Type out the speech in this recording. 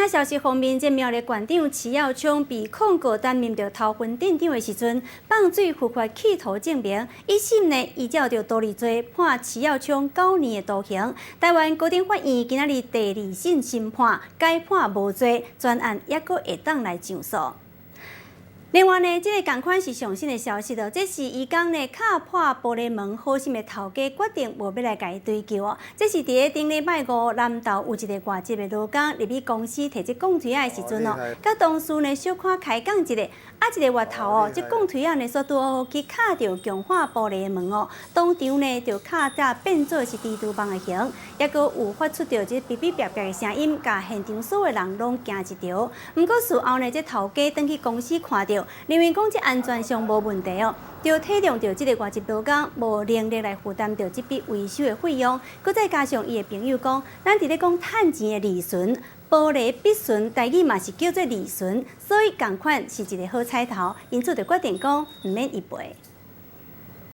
仔消息方面，这苗栗县长齐耀昌被控告担任着头份镇长的时阵，放水违法企图证明，一审呢依照着道理罪判齐耀昌9年的徒刑。台湾高等法院今仔日第二审审判，改判无罪，专案也阁会当来上诉。另外呢，这个同款是上新的消息哦，这是伊讲呢敲破玻璃门好心的头家决定无要来甲伊追究哦。这是伫个顶礼拜五南投有一个外籍的劳工入去公司摕这钢槌仔的时阵哦，甲同事呢小可开讲一个，一个月头哦，这钢槌仔呢煞拄去敲着强化玻璃的门哦，当场呢就敲只变做是蜘蛛网的形，也阁有发出着这哔哔哔哔的声音，甲现场所有人拢惊一跳。不过事后呢，这头家返去公司看到。认为讲这安全上无问题哦，就体谅到这个外籍劳工无能力来负担到这笔维修的费用，佮再加上伊的朋友讲，咱伫咧讲趁钱的利润，玻璃必顺，台语嘛是叫做利润，所以共款是一个好彩头，因此就决定讲唔免一赔。